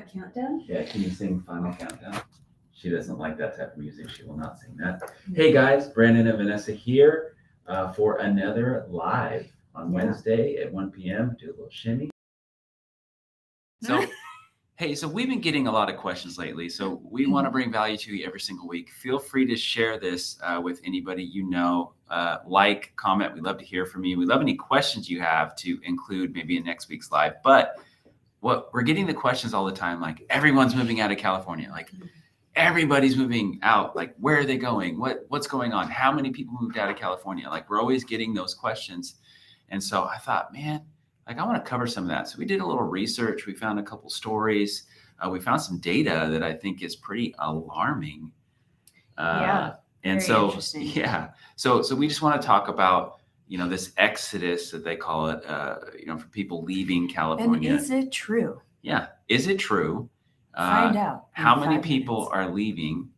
A countdown? Yeah, can you sing Final Countdown? She doesn't like that type of music. She will not sing that. Hey guys, Brandon and Vanessa here for another live on Wednesday at 1 p.m. Do a little shimmy. So, hey, so we've been getting a lot of questions lately. So we want to bring value to you every single week. Feel free to share this with anybody you know. Like, comment. We'd love to hear from you. We love any questions you have to include maybe in next week's live. But what we're getting the questions all the time, like everyone's moving out of California. Like everybody's moving out. Like, where are they going? What's going on? How many people moved out of California? Like, we're always getting those questions. And so I thought, man, like I want to cover some of that. So we did a little research. We found a couple stories. We found some data that I think is pretty alarming. And so, yeah. So we just want to talk about, this exodus that they call it, for people leaving California. And is it true? Yeah. Is it true? Find out. How many people are leaving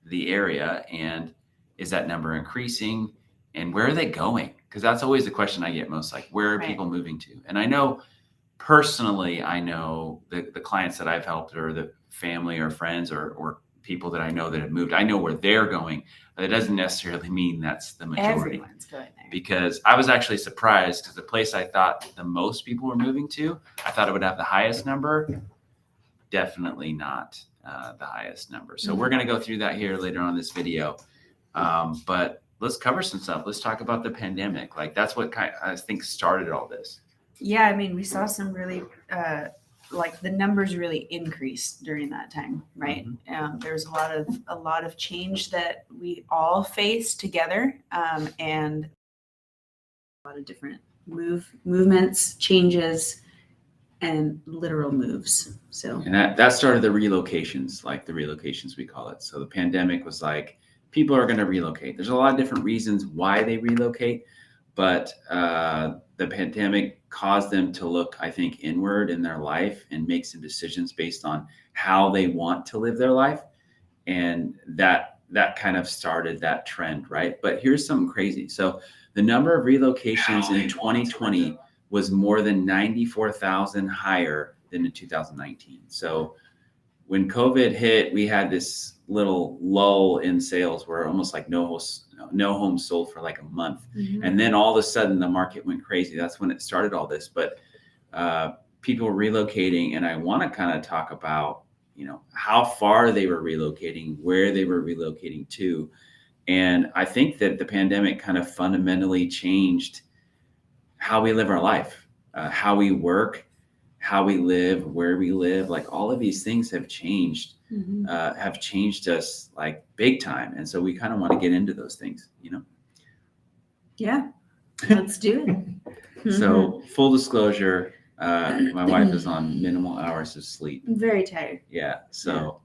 the area, and is that number increasing, and where are they going? Because that's always the question I get most, like, where are people moving to? And I know personally, the clients that I've helped, or the family or friends or people that I know that have moved, I know where they're going. But it doesn't necessarily mean that's the majority. Everyone's going there. Because I was actually surprised, because the place I thought the most people were moving to, I thought it would have the highest number. Definitely not the highest number. So we're going to go through that here later on in this video. But let's cover some stuff. Let's talk about the pandemic. Like, that's what I think started all this. Yeah, I mean, we saw some really, the numbers really increased during that time, right? There's a lot of change that we all faced together, and a lot of different movements, changes, and literal moves. So, and that started the relocations, like the relocations we call it. So the pandemic was like, people are going to relocate. There's a lot of different reasons why they relocate, but the pandemic caused them to look, I think, inward in their life and make some decisions based on how they want to live their life. And that kind of started that trend, right? But here's something crazy. So the number of relocations in 2020 was more than 94,000 higher than in 2019. So when COVID hit, we had this little lull in sales where almost like no homes sold for like a month. And then all of a sudden the market went crazy. That's when it started all this. But people were relocating, and I want to kind of talk about, how far they were relocating, where they were relocating to. And I think that the pandemic kind of fundamentally changed how we live our life, how we work, how we live, where we live. Like, all of these things have changed, have changed us like big time. And so we kind of want to get into those things, Yeah, let's do it. So full disclosure, my wife is on minimal hours of sleep. I'm very tired. Yeah. So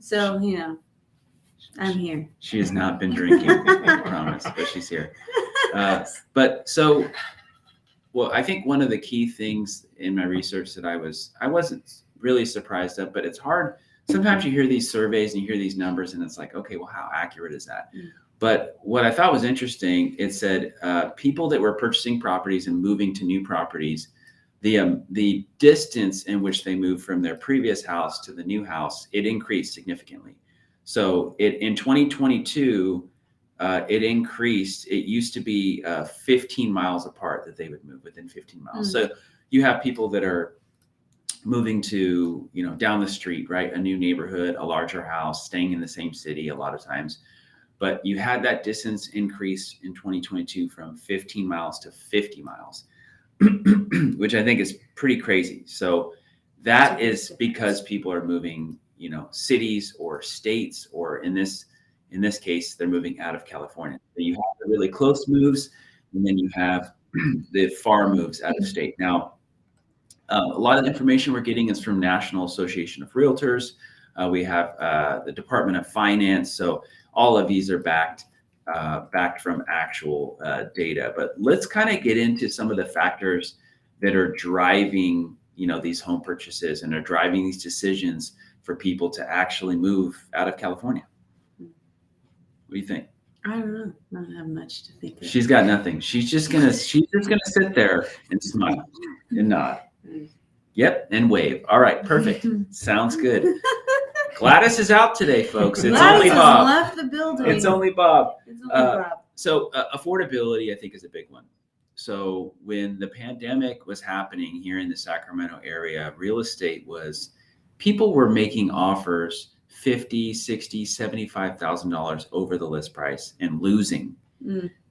I'm here. She has not been drinking, I promise, but she's here. Well, I think one of the key things in my research that I wasn't really surprised of, but it's hard. Sometimes you hear these surveys and you hear these numbers, and it's like, okay, well, how accurate is that? But what I thought was interesting, it said people that were purchasing properties and moving to new properties, the distance in which they moved from their previous house to the new house, it increased significantly. So in 2022, it increased. It used to be 15 miles apart that they would move, within 15 miles. So you have people that are moving to, down the street, right? A new neighborhood, a larger house, staying in the same city a lot of times. But you had that distance increase in 2022 from 15 miles to 50 miles, which I think is pretty crazy. So that is because people are moving, cities or states, or in this case, they're moving out of California. So you have the really close moves, and then you have the far moves out of state. Now, a lot of the information we're getting is from National Association of Realtors. We have the Department of Finance. So all of these are backed from actual data. But let's kind of get into some of the factors that are driving, these home purchases and are driving these decisions for people to actually move out of California. What do you think? I don't know. I don't have much to think of. She's got nothing. She's just gonna sit there and smile and nod. Yep, and wave. All right, perfect. Sounds good. Gladys is out today, folks. It's Gladys only has Bob. left the building. It's only Bob. It's only Bob. So affordability, I think, is a big one. So when the pandemic was happening here in the Sacramento area, real estate was, people were making offers $50,000, $60,000, $75,000 over the list price and losing.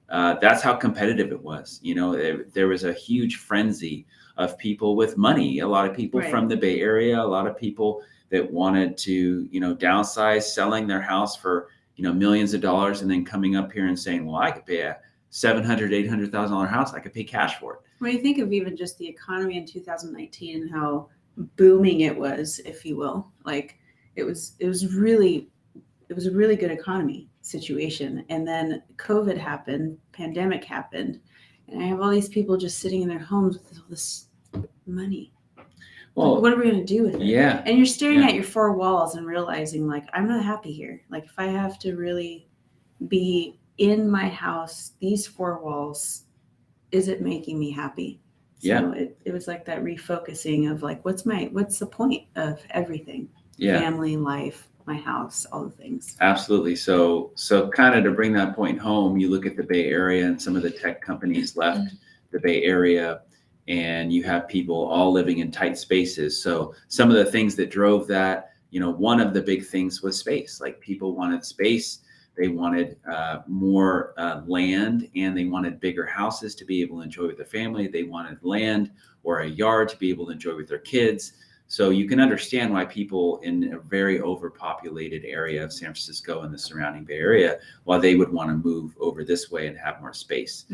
That's how competitive it was. You know, there was a huge frenzy of people with money. A lot of people from the Bay Area, a lot of people that wanted to, you know, downsize, selling their house for, you know, millions of dollars, and then coming up here and saying, well, I could pay a $700,000, $800,000 house. I could pay cash for it. When you think of even just the economy in 2019 and how booming it was, if you will, like it was a really good economy situation. And then COVID happened, pandemic happened, and I have all these people just sitting in their homes with all this money. Well, like, what are we going to do with it? Yeah. And you're staring at your four walls and realizing, like, I'm not happy here. Like, if I have to really be in my house, these four walls, is it making me happy? So it was like that refocusing of like, what's the point of everything? Family, life, my house, all the things. Absolutely. So kind of to bring that point home, you look at the Bay Area, and some of the tech companies left the Bay Area, and you have people all living in tight spaces. So some of the things that drove that, you know, one of the big things was space. Like, people wanted space. They wanted more land, and they wanted bigger houses to be able to enjoy with their family. They wanted land or a yard to be able to enjoy with their kids. So you can understand why people in a very overpopulated area of San Francisco and the surrounding Bay Area, why they would want to move over this way and have more space.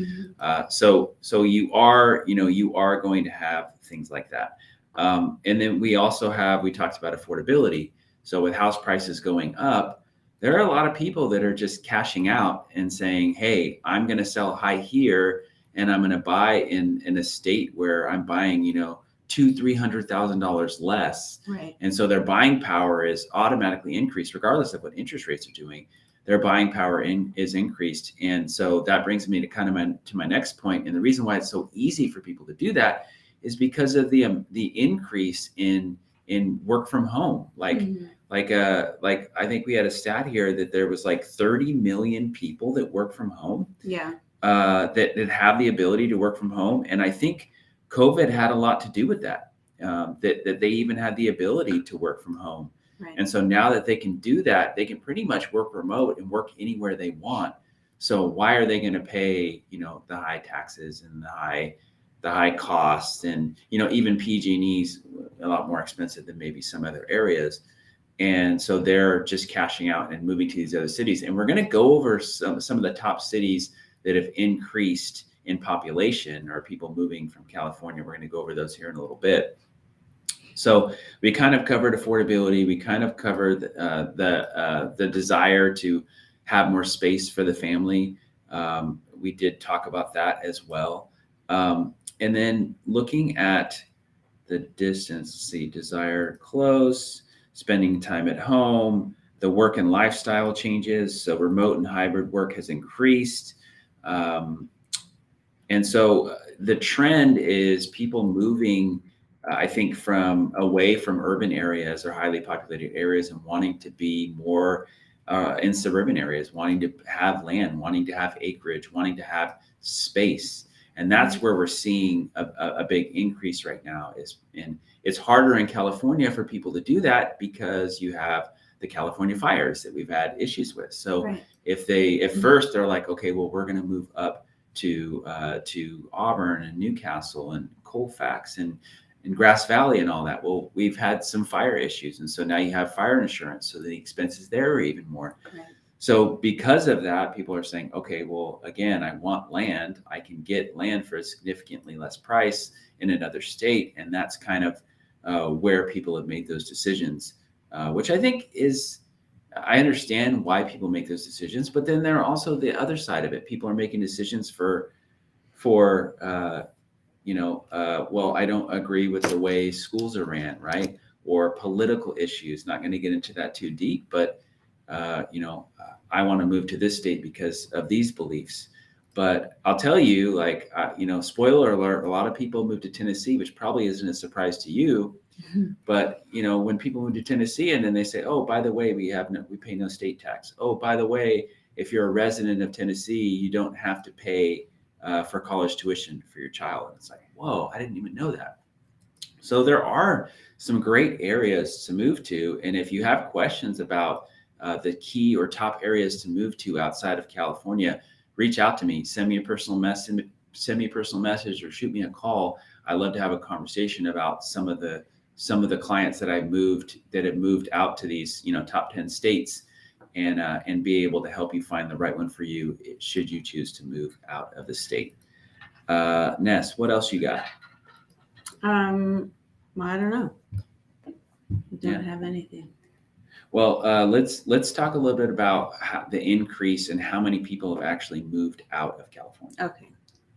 So you are going to have things like that. And then we talked about affordability. So with house prices going up, there are a lot of people that are just cashing out and saying, hey, I'm going to sell high here, and I'm going to buy in a state where I'm buying, you know, $200,000-$300,000 less. Right. And so their buying power is automatically increased, regardless of what interest rates are doing. Their buying power is increased. And so that brings me to kind of my next point. And the reason why it's so easy for people to do that is because of the increase in work from home. Like I think we had a stat here that there was like 30 million people that work from home. Yeah. That have the ability to work from home. And I think COVID had a lot to do with that, that they even had the ability to work from home. Right. And so now that they can do that, they can pretty much work remote and work anywhere they want. So why are they going to pay, you know, the high taxes and the high costs, and, you know, even PG&E's a lot more expensive than maybe some other areas. And so they're just cashing out and moving to these other cities. And we're going to go over some of the top cities that have increased in population, or people moving from California. We're going to go over those here in a little bit. So we kind of covered affordability. We kind of covered the desire to have more space for the family. We did talk about that as well. And then looking at the distance, let's see, desire close, spending time at home, the work and lifestyle changes. So remote and hybrid work has increased. And so the trend is people moving, I think, away from urban areas or highly populated areas, and wanting to be more in suburban areas, wanting to have land, wanting to have acreage, wanting to have space. And that's where we're seeing a big increase right now. And it's harder in California for people to do that because you have the California fires that we've had issues with. So if first they're like, okay, well, we're going to move up to Auburn and Newcastle and Colfax and Grass Valley and all that. Well, we've had some fire issues. And so now you have fire insurance. So the expenses there are even more. Right. So because of that, people are saying, okay, well, again, I want land. I can get land for a significantly less price in another state. And that's kind of where people have made those decisions, which I think I understand why people make those decisions, but then there are also the other side of it. People are making decisions for well, I don't agree with the way schools are ran, right? Or political issues. Not going to get into that too deep, but I want to move to this state because of these beliefs. But I'll tell you, spoiler alert, a lot of people moved to Tennessee, which probably isn't a surprise to you, But when people move to Tennessee and then they say, oh, by the way, we pay no state tax. Oh, by the way, if you're a resident of Tennessee, you don't have to pay for college tuition for your child. And it's like, whoa, I didn't even know that. So there are some great areas to move to. And if you have questions about the key or top areas to move to outside of California, reach out to me, send me a personal message, or shoot me a call. I'd love to have a conversation about some of the clients that have moved out to these, top 10 states, and be able to help you find the right one for you should you choose to move out of the state. Ness, what else you got? Well, I don't know. Don't have anything. Well, let's talk a little bit about the increase and how many people have actually moved out of California. Okay.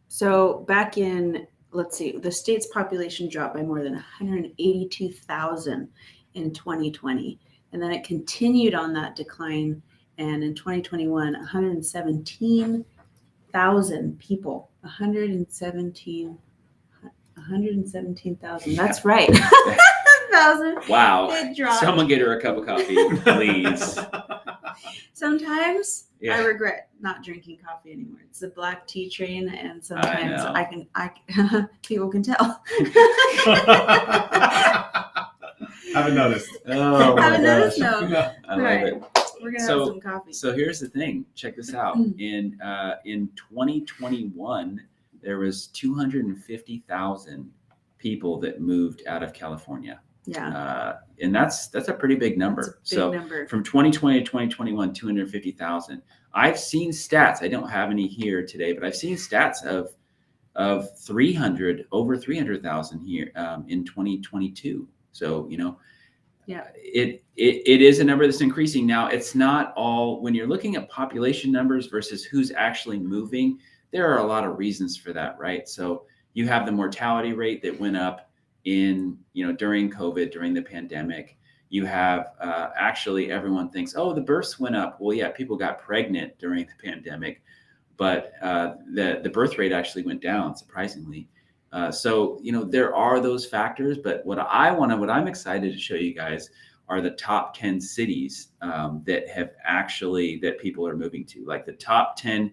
So back in, let's see, the state's population dropped by more than 182,000 in 2020. And then it continued on that decline. And in 2021, 117,000 people, 117,000. That's right. 1,000. Wow. It dropped. Someone get her a cup of coffee, please. Sometimes I regret not drinking coffee anymore. It's the black tea train, and sometimes I can people can tell. Haven't noticed. Oh, haven't noticed? No. I love it. We're gonna have some coffee. So here's the thing. Check this out. In 2021, there was 250,000 people that moved out of California. Yeah. And that's a pretty big number. That's a big number. From 2020 to 2021, 250,000. I've seen stats. I don't have any here today, but I've seen stats of over 300,000 here in 2022. So, yeah, it is a number that's increasing. Now, it's not all, when you're looking at population numbers versus who's actually moving, there are a lot of reasons for that, right? So you have the mortality rate that went up during COVID, during the pandemic. You have actually everyone thinks, oh, the births went up. Well, yeah, people got pregnant during the pandemic, but the birth rate actually went down, surprisingly. So there are those factors, but what I'm excited to show you guys are the top 10 cities that people are moving to, like the top 10,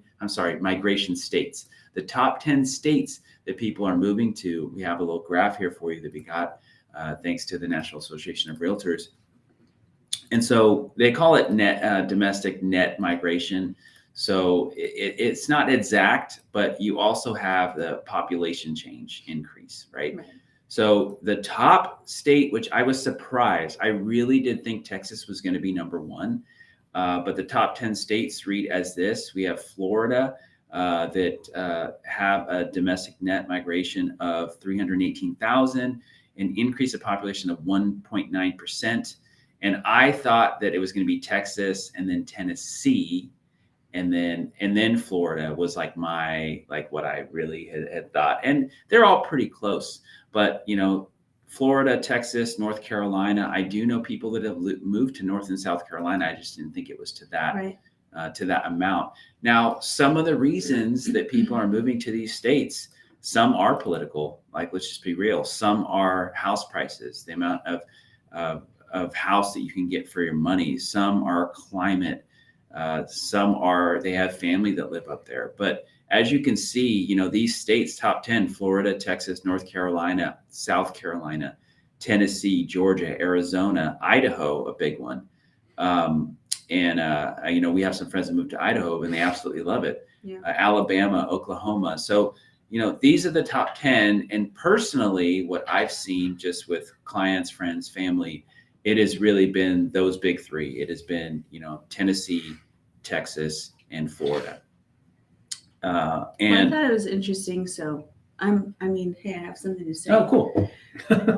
migration states, the top 10 states that people are moving to. We have a little graph here for you that we got thanks to the National Association of Realtors. And so they call it domestic net migration. So it's not exact, but you also have the population change increase, right? So the top state, which I was surprised, I really did think Texas was going to be number one. But the top 10 states read as this. We have Florida that have a domestic net migration of 318,000, an increase of population of 1.9%. And I thought that it was going to be Texas and then Tennessee. And then Florida was what I really had thought. And they're all pretty close. But, Florida, Texas, North Carolina, I do know people that have moved to North and South Carolina. I just didn't think it was to that amount. Now, some of the reasons that people are moving to these states, some are political, like, let's just be real. Some are house prices, the amount of house that you can get for your money. Some are climate. They have family that live up there. But as you can see, these states, top 10, Florida, Texas, North Carolina, South Carolina, Tennessee, Georgia, Arizona, Idaho, a big one. We have some friends that moved to Idaho and they absolutely love it. Yeah. Alabama, Oklahoma. So, these are the top 10. And personally, what I've seen just with clients, friends, family, it has really been those big three. It has been, Tennessee, Texas, and Florida. I thought it was interesting. So I have something to say. Oh, cool.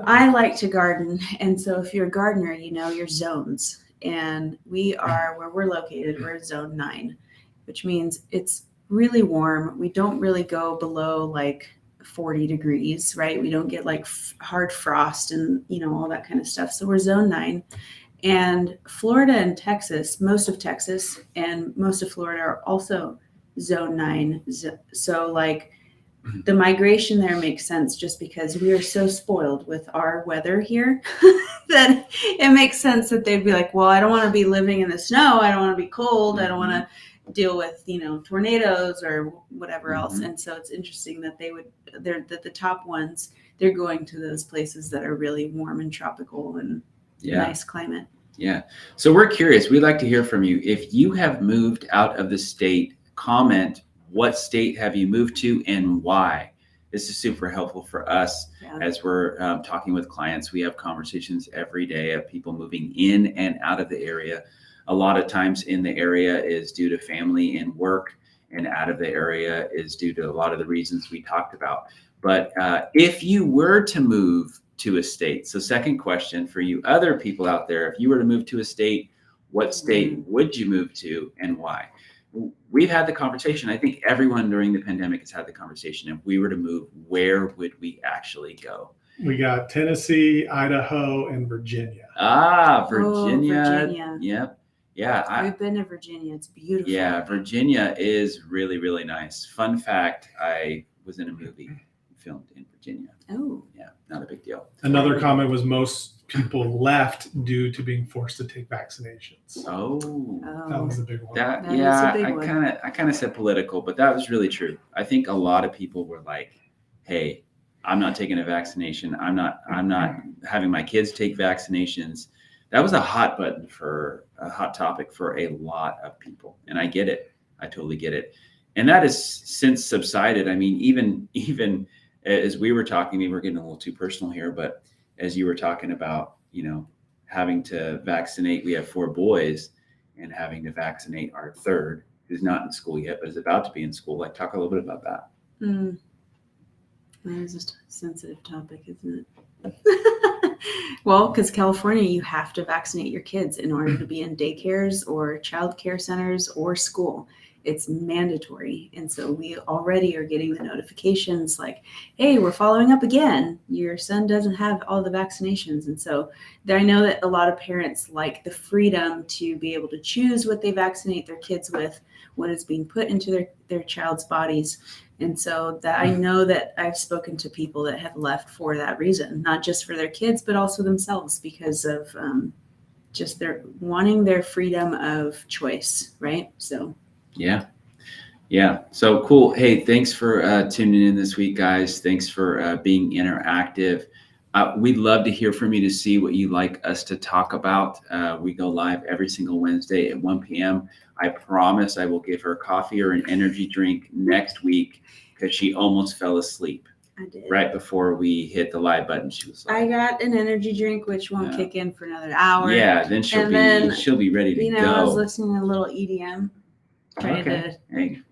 I like to garden. And so if you're a gardener, your zones. And we are, where we're located, we're in zone 9, which means it's really warm. We don't really go below 40 degrees, right? We don't get hard frost and, all that kind of stuff. So we're zone 9. And Florida and Texas, most of Texas and most of Florida are also zone 9. So the migration there makes sense just because we are so spoiled with our weather here that it makes sense that they'd be like, well, I don't want to be living in the snow. I don't want to be cold. I don't want to deal with, tornadoes or whatever else. And so it's interesting that that the top ones, they're going to those places that are really warm and tropical and nice climate. Yeah. So we're curious. We'd like to hear from you. If you have moved out of the state, comment what state have you moved to and why. This is super helpful for us as we're talking with clients. We have conversations every day of people moving in and out of the area. A lot of times in the area is due to family and work, and out of the area is due to a lot of the reasons we talked about. But if you were to move to a state, so second question for you other people out there, if you were to move to a state, what state would you move to and why? We've had the conversation. I think everyone during the pandemic has had the conversation. If we were to move, where would we actually go? We got Tennessee, Idaho, and Virginia. Virginia. Oh, Virginia. Yep. Yeah. I've been to Virginia. It's beautiful. Yeah, Virginia is really, really nice. Fun fact, I was in a movie filmed in Virginia. Oh. Yeah, not a big deal. Another comment was most people left due to being forced to take vaccinations. Oh. That was a big one. That is a big one. I kind of said political, but that was really true. I think a lot of people were like, hey, I'm not taking a vaccination. I'm not having my kids take vaccinations. That was a hot topic for a lot of people. And I get it. I totally get it. And that has since subsided. I mean, even as we were talking, maybe we're getting a little too personal here, but as you were talking about, having to vaccinate, we have 4 boys, and having to vaccinate our third, who's not in school yet, but is about to be in school. Like, talk a little bit about that. That is a sensitive topic, isn't it? Well, because California, you have to vaccinate your kids in order to be in daycares or child care centers or school. It's mandatory. And so we already are getting the notifications like, hey, we're following up again. Your son doesn't have all the vaccinations. And so I know that a lot of parents like the freedom to be able to choose what they vaccinate their kids with, what is being put into their child's bodies. And so that I know that I've spoken to people that have left for that reason, not just for their kids, but also themselves because of just their wanting their freedom of choice. Right. So. Yeah. So cool. Hey, thanks for tuning in this week, guys. Thanks for being interactive. We'd love to hear from you to see what you'd like us to talk about. We go live every single Wednesday at 1 p.m. I promise I will give her coffee or an energy drink next week because she almost fell asleep. I did. Right before we hit the live button, she was like, I got an energy drink, which won't kick in for another hour. Yeah, then she'll be ready to go. I was listening to a little EDM. Hey,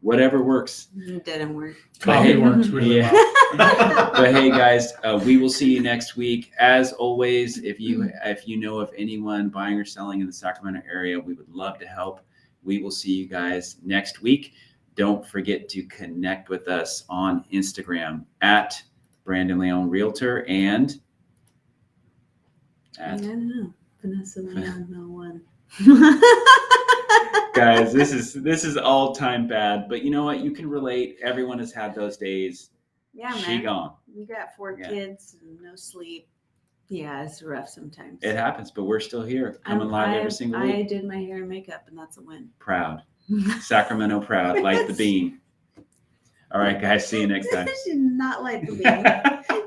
whatever works. It didn't work. Coffee works really well. But hey, guys, we will see you next week. As always, if you know of anyone buying or selling in the Sacramento area, we would love to help. We will see you guys next week. Don't forget to connect with us on Instagram at Brandon Leon Realtor and I don't know. Vanessa Leon 01. Guys, this is all time bad, but you know what? You can relate. Everyone has had those days. Yeah, man. She gone. You got 4 kids and no sleep. Yeah, it's rough sometimes. It happens, but we're still here, coming live every single week. I did my hair and makeup, and that's a win. Proud. Sacramento proud. Light the beam. All right, guys. See you next time. She did not light the beam.